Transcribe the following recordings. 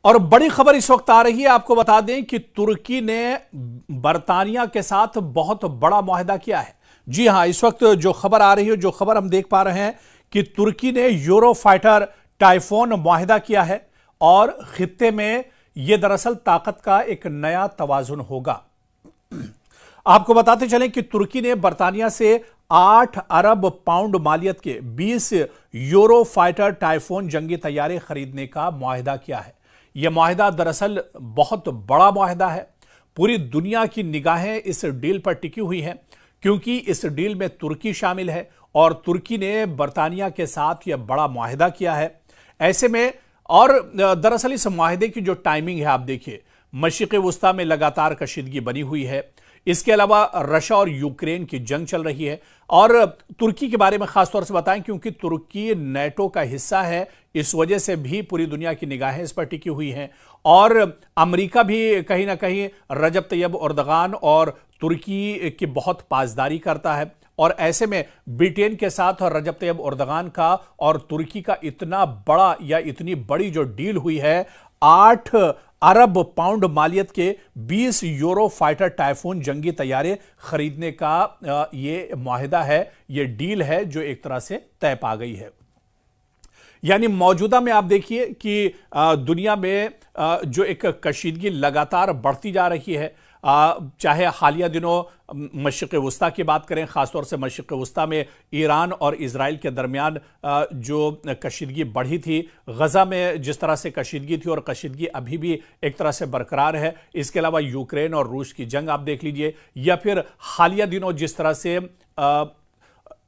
और बड़ी खबर इस वक्त आ रही है, आपको बता दें कि तुर्की ने बरतानिया के साथ बहुत बड़ा मुआहदा किया है। जी हां, इस वक्त जो खबर आ रही है, जो खबर हम देख पा रहे हैं कि तुर्की ने यूरो फाइटर टाइफोन मुआहदा किया है और खित्ते में यह दरअसल ताकत का एक नया तवाजुन होगा। आपको बताते चलें कि तुर्की ने बरतानिया से 8 अरब पाउंड मालियत के 20 यूरो फाइटर टाइफोन जंगी तैयारे खरीदने का मुआहदा किया है। यह मुआहदा दरअसल बहुत बड़ा मुआहदा है। पूरी दुनिया की निगाहें इस डील पर टिकी हुई हैं क्योंकि इस डील में तुर्की शामिल है और तुर्की ने बरतानिया के साथ यह बड़ा मुआहदा किया है। ऐसे में और दरअसल इस मुआहदे की जो टाइमिंग है, आप देखिए, मशरिक़ वुस्ता में लगातार कशीदगी बनी हुई है। इसके अलावा रशिया और यूक्रेन की जंग चल रही है और तुर्की के बारे में खासतौर से बताएं क्योंकि तुर्की नेटो का हिस्सा है। इस वजह से भी पूरी दुनिया की निगाहें इस पर टिकी हुई हैं और अमेरिका भी कहीं ना कहीं रजब तैयब एर्दोगान और तुर्की की बहुत पासदारी करता है। और ऐसे में ब्रिटेन के साथ रजब तैयब एर्दोगान का और तुर्की का इतना बड़ा या इतनी बड़ी जो डील हुई है, 8 अरब पाउंड मालियत के 20 यूरो फाइटर टाइफून जंगी तैयारे खरीदने का ये मुआहदा है, ये डील है जो एक तरह से तय पा गई है। यानी मौजूदा में आप देखिए कि दुनिया में जो एक कशीदगी लगातार बढ़ती जा रही है, चाहे हालिया दिनों मशरिक़ वुस्ता की बात करें, खासतौर से मशरिक़ वुस्ता में ईरान और इजराइल के दरमियान जो कशीदगी बढ़ी थी, गज़ा में जिस तरह से कशीदगी थी और कशीदगी अभी भी एक तरह से बरकरार है। इसके अलावा यूक्रेन और रूस की जंग आप देख लीजिए, या फिर हालिया दिनों जिस तरह से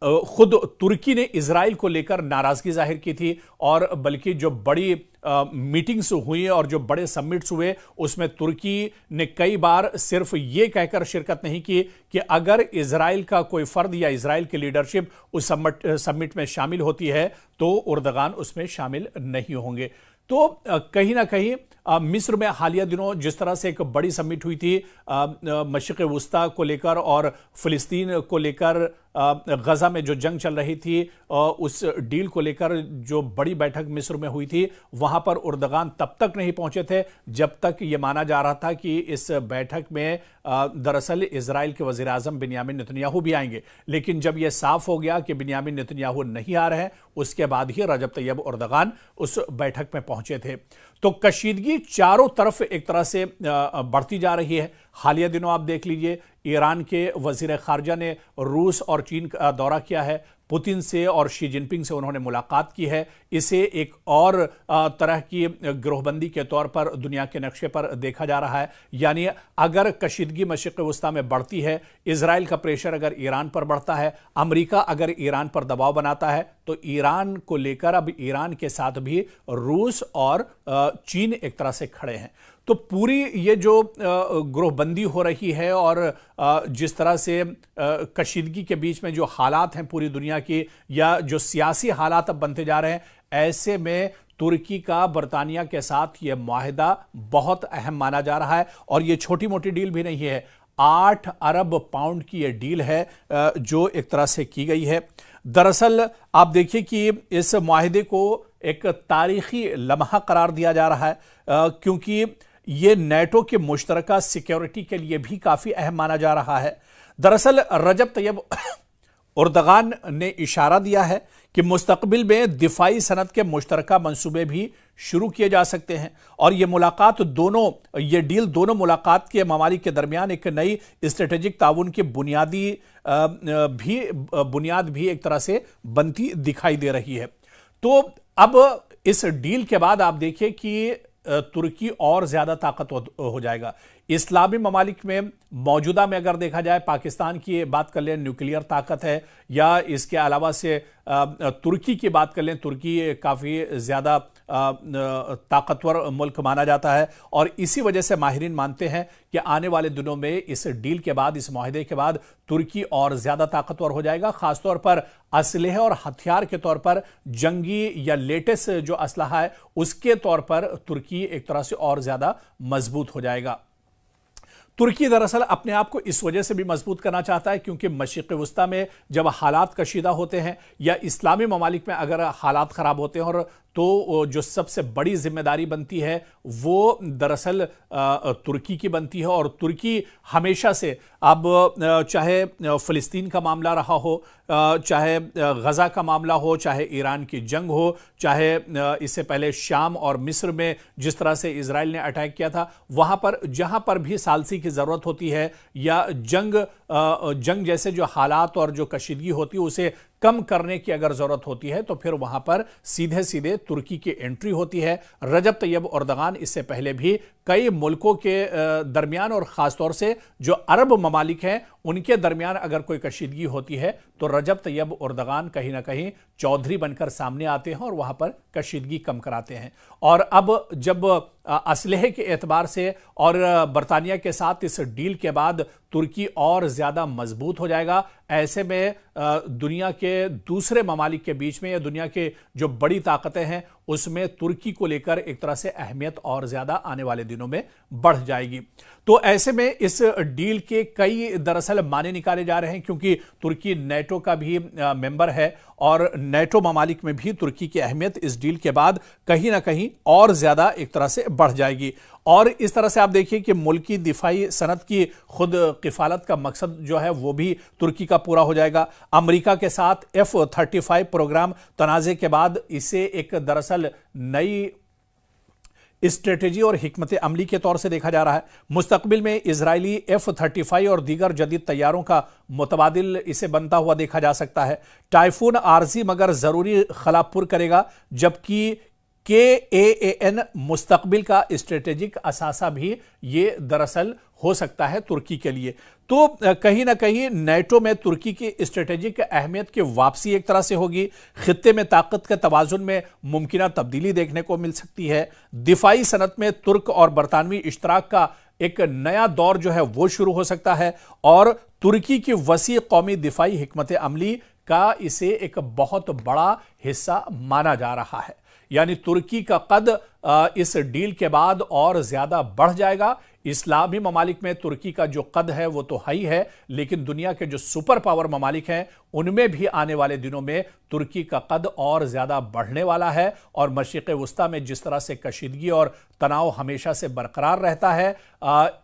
खुद तुर्की ने इजराइल को लेकर नाराजगी जाहिर की थी और बल्कि जो बड़ी मीटिंग्स हुई और जो बड़े समिट्स हुए उसमें तुर्की ने कई बार सिर्फ ये कहकर शिरकत नहीं की कि अगर इजराइल का कोई फर्द या इजराइल की लीडरशिप उस समिट में शामिल होती है तो एर्दोगान उसमें शामिल नहीं होंगे। तो कहीं ना कहीं मिस्र में हालिया दिनों जिस तरह से एक बड़ी समिट हुई थी मशरिक़ वुस्ता को लेकर और फिलिस्तीन को लेकर, गज़ा में जो जंग चल रही थी उस डील को लेकर जो बड़ी बैठक मिस्र में हुई थी, वहां पर एर्दोगान तब तक नहीं पहुंचे थे जब तक ये माना जा रहा था कि इस बैठक में दरअसल इजराइल के वज़ीर आज़म बिन्यामिन नेतन्याहू भी आएंगे। लेकिन जब यह साफ हो गया कि बिन्यामिन नेतन्याहू नहीं आ रहे हैं, उसके बाद ही रजब तैयब एर्दोगान उस बैठक में पहुंचे थे। तो कशीदगी चारों तरफ एक तरह से बढ़ती जा रही है। हालिया दिनों आप देख लीजिए, ईरान के वजीर खारजा ने रूस और चीन का दौरा किया है, पुतिन से और शी जिनपिंग से उन्होंने मुलाकात की है। इसे एक और तरह की गिरोहबंदी के तौर पर दुनिया के नक्शे पर देखा जा रहा है। यानी अगर कशीदगी मशरिक़ वुस्ता में बढ़ती है, इजराइल का प्रेशर अगर ईरान पर बढ़ता है, अमेरिका अगर ईरान पर दबाव बनाता है, तो ईरान को लेकर अब ईरान के साथ भी रूस और चीन एक तरह से खड़े हैं। तो पूरी ये जो ग्रोहबंदी हो रही है और जिस तरह से कशीदगी के बीच में जो हालात हैं पूरी दुनिया की, या जो सियासी हालात अब बनते जा रहे हैं, ऐसे में तुर्की का बरतानिया के साथ ये मुआहदा बहुत अहम माना जा रहा है। और ये छोटी मोटी डील भी नहीं है, 8 अरब पाउंड की ये डील है जो एक तरह से की गई है। दरअसल आप देखिए कि इस मुआहदे को एक तारीखी लम्हा करार दिया जा रहा है क्योंकि ये नेटो के मुश्तरका सिक्योरिटी के लिए भी काफी अहम माना जा रहा है। दरअसल रजब तैयब एर्दोगान ने इशारा दिया है कि मुस्तकबिल में दिफाई सनद के मुश्तरका मंसूबे भी शुरू किए जा सकते हैं और ये डील दोनों मुलाकात के ममालिक के दरमियान एक नई स्ट्रेटेजिक ताउन की बुनियाद भी एक तरह से बनती दिखाई दे रही है। तो अब इस डील के बाद आप देखिए कि तुर्की और ज्यादा ताकतवर हो जाएगा। इस्लामी ममालिक में मौजूदा में अगर देखा जाए, पाकिस्तान की बात कर लें, न्यूक्लियर ताकत है, या इसके अलावा से तुर्की की बात कर लें, तुर्की काफ़ी ज़्यादा ताकतवर मुल्क माना जाता है और इसी वजह से माहिरीन मानते हैं कि आने वाले दिनों में इस डील के बाद, इस मुआहदे के बाद तुर्की और ज़्यादा ताकतवर हो जाएगा। ख़ासतौर पर असलहे और हथियार के तौर पर, जंगी या लेटेस्ट जो असलहा है उसके तौर पर तुर्की एक तरह से और ज़्यादा मजबूत हो जाएगा। तुर्की दरअसल अपने आप को इस वजह से भी मजबूत करना चाहता है क्योंकि मशरिक़ वुस्ता में जब हालात कशीदा होते हैं या इस्लामी ममालिक में अगर हालात ख़राब होते हैं और तो जो सबसे बड़ी जिम्मेदारी बनती है वो दरअसल तुर्की की बनती है। और तुर्की हमेशा से, अब चाहे फ़िलिस्तीन का मामला रहा हो, चाहे गज़ा का मामला हो, चाहे ईरान की जंग हो, चाहे इससे पहले शाम और मिस्र में जिस तरह से इजराइल ने अटैक किया था, वहाँ पर जहाँ पर भी सालसी की ज़रूरत होती है या जंग जैसे जो हालात और जो कशीदगी होती है उसे कम करने की अगर जरूरत होती है तो फिर वहां पर सीधे सीधे तुर्की की एंट्री होती है। रजब तैयब एर्दोगान इससे पहले भी कई मुल्कों के दरमियान और ख़ासतौर से जो अरब ममालिक हैं उनके दरमियान अगर कोई कशीदगी होती है तो रजब तैयब एर्दोगान कहीं ना कहीं चौधरी बनकर सामने आते हैं और वहां पर कशीदगी कम कराते हैं। और अब जब असलहे के एतबार से और बरतानिया के साथ इस डील के बाद तुर्की और ज़्यादा मजबूत हो जाएगा, ऐसे में दुनिया के दूसरे ममालिक के बीच में या दुनिया के जो बड़ी ताकतें हैं उसमें तुर्की को लेकर एक तरह से अहमियत और ज़्यादा आने वाले दिनों में बढ़ जाएगी। तो ऐसे में इस डील के कई दरअसल माने निकाले जा रहे हैं, क्योंकि तुर्की नेटो का भी मेंबर है और नेटो ममालिक में भी तुर्की की अहमियत इस डील के बाद कहीं ना कहीं और ज़्यादा एक तरह से बढ़ जाएगी। और इस तरह से आप देखिए कि मुल्की दिफाई सनत की खुद किफालत का मकसद जो है वो भी तुर्की का पूरा हो जाएगा। अमेरिका के साथ F-35 प्रोग्राम तनाज़े के बाद इसे एक दरअसल नई स्ट्रेटेजी और हिकमत अमली के तौर से देखा जा रहा है। मुस्तकबिल में इजरायली F-35 और दीगर जदीद तैयारों का मुतबादिल इसे बनता हुआ देखा जा सकता है। टाइफून आरजी मगर ज़रूरी खलापुर करेगा, जबकि KAAN मुस्तकबिल का स्ट्रेटेजिक असासा भी ये दरअसल हो सकता है तुर्की के लिए। तो कहीं ना कहीं नेटो में तुर्की की स्ट्रेटेजिक अहमियत की वापसी एक तरह से होगी। खित्ते में ताकत के तवाजुन में मुमकिन तब्दीली देखने को मिल सकती है। दिफाई सनत में तुर्क और बरतानवी इश्तराक का एक नया दौर जो है वो शुरू हो सकता है और तुर्की की वसी कौमी दिफाई हिकमत अमली का इसे एक बहुत बड़ा हिस्सा माना जा रहा है। यानी तुर्की का कद इस डील के बाद और ज्यादा बढ़ जाएगा। इस्लामी ममालिक में तुर्की का जो कद है वो तो है ही है, लेकिन दुनिया के जो सुपर पावर ममालिक हैं उनमें भी आने वाले दिनों में तुर्की का कद और ज्यादा बढ़ने वाला है। और मशरिक़ वस्ता में जिस तरह से कशीदगी और तनाव हमेशा से बरकरार रहता है,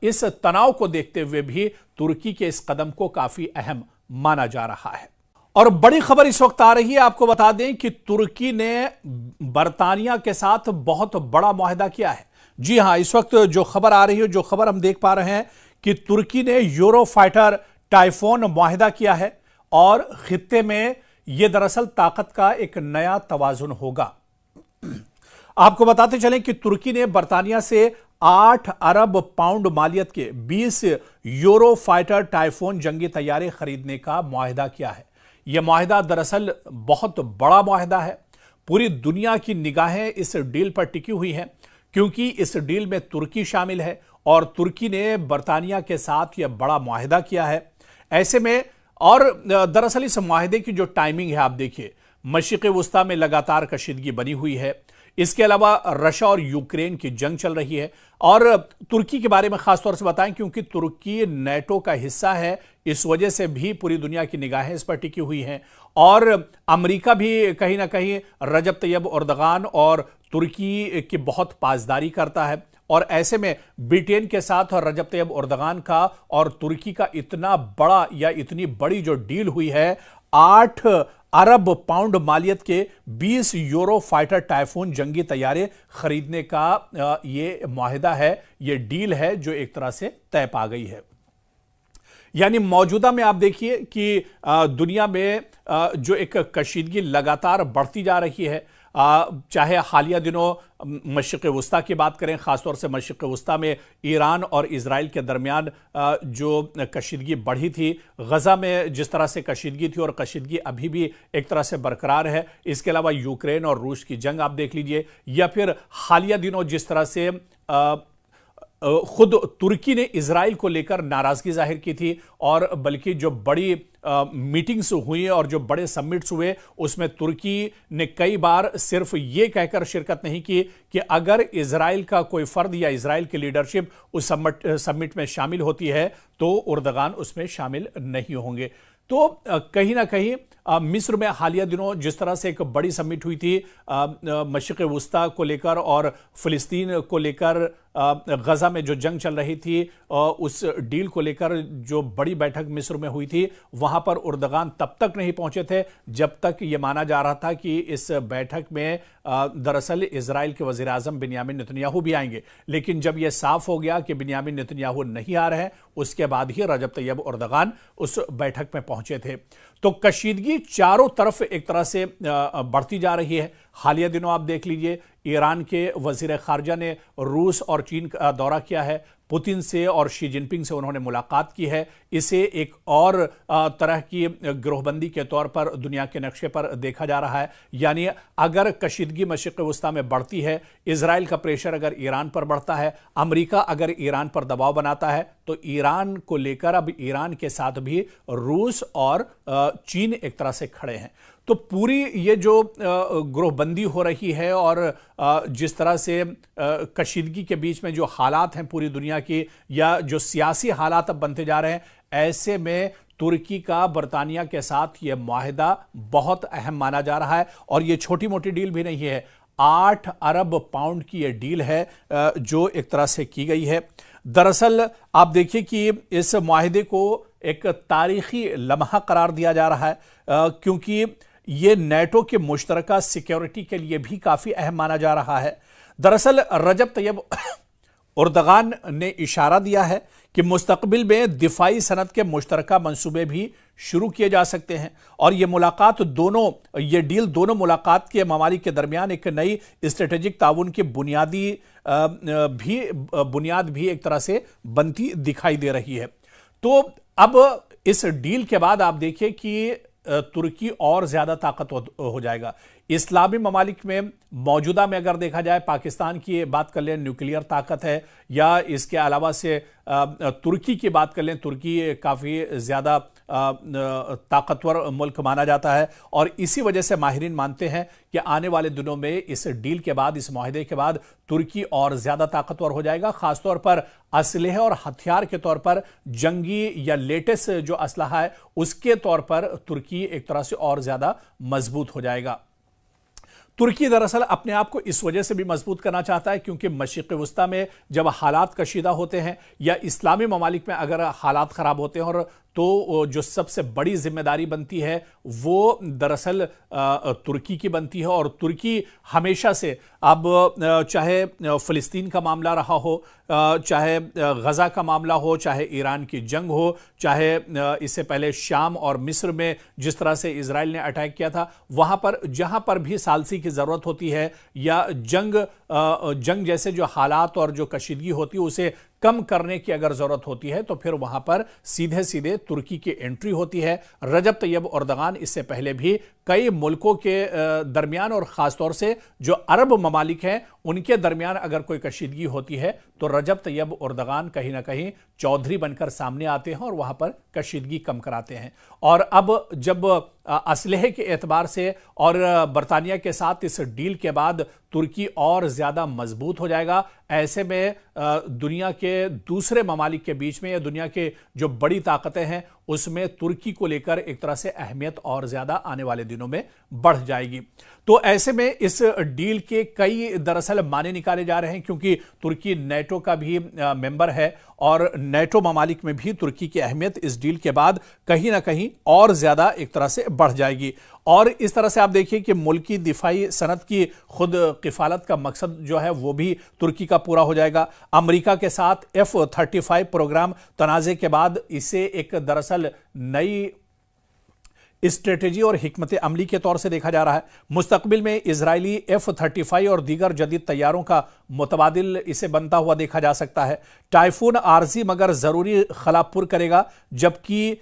इस तनाव को देखते हुए भी तुर्की के इस कदम को काफी अहम माना जा रहा है। और बड़ी खबर इस वक्त आ रही है, आपको बता दें कि तुर्की ने बरतानिया के साथ बहुत बड़ा मुआहदा किया है। जी हां, इस वक्त जो खबर आ रही है, जो खबर हम देख पा रहे हैं कि तुर्की ने यूरो फाइटर टाइफोन मुआहदा किया है और खित्ते में यह दरअसल ताकत का एक नया तवाजुन होगा। आपको बताते चलें कि तुर्की ने बरतानिया से 8 अरब पाउंड मालियत के 20 यूरो फाइटर टाइफोन जंगी तैयारे खरीदने का मुआहदा किया है। यह मुआहदा दरअसल बहुत बड़ा मुआहदा है। पूरी दुनिया की निगाहें इस डील पर टिकी हुई हैं, क्योंकि इस डील में तुर्की शामिल है और तुर्की ने बरतानिया के साथ यह बड़ा मुआहदा किया है। ऐसे में और दरअसल इस मुआहदे की जो टाइमिंग है, आप देखिए, मशरिक़ वस्ता में लगातार कशीदगी बनी हुई है। इसके अलावा रशिया और यूक्रेन की जंग चल रही है। और तुर्की के बारे में खासतौर से बताएं, क्योंकि तुर्की नेटो का हिस्सा है, इस वजह से भी पूरी दुनिया की निगाहें इस पर टिकी हुई हैं। और अमेरिका भी कहीं ना कहीं रजब तैयब एर्दोगान और तुर्की की बहुत पासदारी करता है। और ऐसे में ब्रिटेन के साथ और रजब तैयब एर्दोगान का और तुर्की का इतना बड़ा या इतनी बड़ी जो डील हुई है, 8 अरब पाउंड मालियत के 20 यूरो फाइटर टाइफून जंगी तैयारे खरीदने का ये मुआहदा है, ये डील है जो एक तरह से तय पा गई है। यानी मौजूदा में आप देखिए कि दुनिया में जो एक कशीदगी लगातार बढ़ती जा रही है, चाहे हालिया दिनों मशरिक़ वस्ता की बात करें, ख़ासतौर से मशरिक़ वस्ता में ईरान और इजराइल के दरमियान जो कशीदगी बढ़ी थी, गज़ा में जिस तरह से कशीदगी थी और कशीदगी अभी भी एक तरह से बरकरार है। इसके अलावा यूक्रेन और रूस की जंग आप देख लीजिए, या फिर हालिया दिनों जिस तरह से खुद तुर्की ने इजराइल को लेकर नाराजगी जाहिर की थी और बल्कि जो बड़ी मीटिंग्स हुई और जो बड़े समिट्स हुए उसमें तुर्की ने कई बार सिर्फ ये कहकर शिरकत नहीं की कि अगर इजराइल का कोई फर्द या इजराइल की लीडरशिप उस समिट में शामिल होती है तो एर्दोगान उसमें शामिल नहीं होंगे। तो कहीं ना कहीं मिस्र में हालिया दिनों जिस तरह से एक बड़ी समिट हुई थी मशरिक़ वुस्ता को लेकर और फ़िलिस्तीन को लेकर, गज़ा में जो जंग चल रही थी उस डील को लेकर जो बड़ी बैठक मिस्र में हुई थी, वहां पर उर्दगान तब तक नहीं पहुंचे थे जब तक ये माना जा रहा था कि इस बैठक में दरअसल इजराइल के वज़ीर आज़म बिन्यामिन नेतन्याहू भी आएंगे। लेकिन जब यह साफ हो गया कि बिन्यामिन नेतन्याहू नहीं आ रहे हैं, उसके बाद ही रजब तैयब उर्दगान उस बैठक में पहुंचे थे। तो कशीदगी चारों तरफ एक तरह से बढ़ती जा रही है। हालिया दिनों आप देख लीजिए, ईरान के वजीर खारजा ने रूस और चीन का दौरा किया है, पुतिन से और शी जिनपिंग से उन्होंने मुलाकात की है। इसे एक और तरह की गिरोहबंदी के तौर पर दुनिया के नक्शे पर देखा जा रहा है। यानी अगर कशीदगी मशरिक़ वुस्ता में बढ़ती है, इजराइल का प्रेशर अगर ईरान पर बढ़ता है, अमेरिका अगर ईरान पर दबाव बनाता है, तो ईरान को लेकर अब ईरान के साथ भी रूस और चीन एक तरह से खड़े हैं। तो पूरी ये जो ग्रोहबंदी हो रही है और जिस तरह से कशीदगी के बीच में जो हालात हैं पूरी दुनिया की, या जो सियासी हालात अब बनते जा रहे हैं, ऐसे में तुर्की का बरतानिया के साथ ये मुआहिदा बहुत अहम माना जा रहा है। और ये छोटी मोटी डील भी नहीं है, 8 अरब पाउंड की ये डील है जो एक तरह से की गई है। दरअसल आप देखिए कि इस मुआहिदे को एक तारीखी लम्हा करार दिया जा रहा है, क्योंकि ये नेटो के मुश्तरका सिक्योरिटी के लिए भी काफी अहम माना जा रहा है। दरअसल रजब तैयब उर्दगान ने इशारा दिया है कि मुस्तकबिल में दिफाई सनत के मुश्तरका मंसूबे भी शुरू किए जा सकते हैं, और ये डील दोनों मुलाकात के ममालिक के दरमियान एक नई स्ट्रेटेजिक ताउन की बुनियाद भी एक तरह से बनती दिखाई दे रही है। तो अब इस डील के बाद आप देखिए कि तुर्की और ज्यादा ताकतवर हो जाएगा। इस्लामी ममालिक में मौजूदा में अगर देखा जाए, पाकिस्तान की बात कर लें, न्यूक्लियर ताकत है, या इसके अलावा से तुर्की की बात कर लें, तुर्की काफ़ी ज़्यादा ताकतवर मुल्क माना जाता है। और इसी वजह से माहिरीन मानते हैं कि आने वाले दिनों में इस डील के बाद, इस मुआहिदे के बाद तुर्की और ज़्यादा ताकतवर हो जाएगा, ख़ासतौर पर असलहे और हथियार के तौर पर, जंगी या लेटेस्ट जो असलहा है उसके तौर पर तुर्की एक तरह से और ज़्यादा मजबूत हो जाएगा। तुर्की दरअसल अपने आप को इस वजह से भी मजबूत करना चाहता है क्योंकि मशरिक़ वुस्ता में जब हालात कशीदा होते हैं या इस्लामी ममालिक में अगर हालात ख़राब होते हैं, और तो जो सबसे बड़ी जिम्मेदारी बनती है वो दरअसल तुर्की की बनती है। और तुर्की हमेशा से, अब चाहे फ़िलिस्तीन का मामला रहा हो, चाहे गज़ा का मामला हो, चाहे ईरान की जंग हो, चाहे इससे पहले शाम और मिस्र में जिस तरह से इजराइल ने अटैक किया था, वहाँ पर जहाँ पर भी सालसी की ज़रूरत होती है या जंग जैसे जो हालात और जो कशीदगी होती है उसे कम करने की अगर जरूरत होती है, तो फिर वहां पर सीधे सीधे तुर्की की एंट्री होती है। रजब तैयब उर्दगान इससे पहले भी कई मुल्कों के दरमियान, और ख़ासतौर से जो अरब ममालिक हैं उनके दरमियान अगर कोई कशीदगी होती है तो रजब तैयब उर्दगान कहीं ना कहीं चौधरी बनकर सामने आते हैं और वहां पर कशीदगी कम कराते हैं। और अब जब असलहे के एतबार से और बरतानिया के साथ इस डील के बाद तुर्की और ज़्यादा मजबूत हो जाएगा, ऐसे में दुनिया के दूसरे ममालिक के बीच में या दुनिया के जो बड़ी ताकतें हैं उसमें तुर्की को लेकर एक तरह से अहमियत और ज़्यादा आने वाले दिनों में बढ़ जाएगी। तो ऐसे में इस डील के कई दरअसल माने निकाले जा रहे हैं, क्योंकि तुर्की नेटो का भी मेंबर है और नेटो ममालिक में भी तुर्की की अहमियत इस डील के बाद कहीं ना कहीं और ज़्यादा एक तरह से बढ़ जाएगी। और इस तरह से आप देखिए कि मुल्की दिफाई सनत की खुद किफ़ालत का मकसद जो है वो भी तुर्की का पूरा हो जाएगा। अमेरिका के साथ F-35 प्रोग्राम तनाज़े के बाद इसे एक दरअसल नई स्ट्रेटेजी और हिकमत अमली के तौर से देखा जा रहा है। मुस्तकबिल में इजरायली F-35 और दीगर जदीद तैयारों का मुतबादिल इसे बनता हुआ देखा जा सकता है। टाइफून आर्जी मगर ज़रूरी खलापुर करेगा, जबकि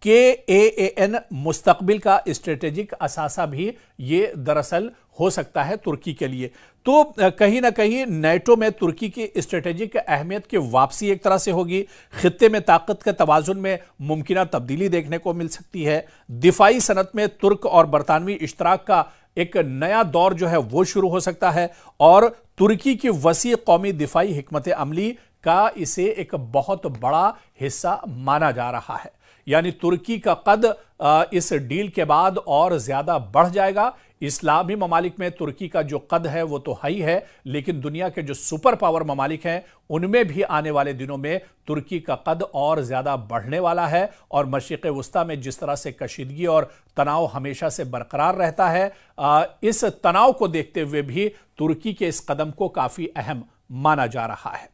KAAN मुस्तकबिल का स्ट्रेटेजिक असासा भी ये दरअसल हो सकता है तुर्की के लिए। तो कहीं ना कहीं नेटो में तुर्की की स्ट्रेटेजिक अहमियत की वापसी एक तरह से होगी। खित्ते में ताकत के तवाजुन में मुमकिना तब्दीली देखने को मिल सकती है। दिफाई सनत में तुर्क और बरतानवी इश्तराक का एक नया दौर जो है वो शुरू हो सकता है, और तुर्की की वसी कौमी दिफाई हिकमत अमली का इसे एक बहुत बड़ा हिस्सा माना जा रहा है। यानी तुर्की का कद इस डील के बाद और ज्यादा बढ़ जाएगा। इस्लामी ममालिक में तुर्की का जो कद है वो तो है ही है, लेकिन दुनिया के जो सुपर पावर ममालिक हैं उनमें भी आने वाले दिनों में तुर्की का कद और ज्यादा बढ़ने वाला है। और मशरिक़ वुस्ता में जिस तरह से कशीदगी और तनाव हमेशा से बरकरार रहता है, इस तनाव को देखते हुए भी तुर्की के इस कदम को काफी अहम माना जा रहा है।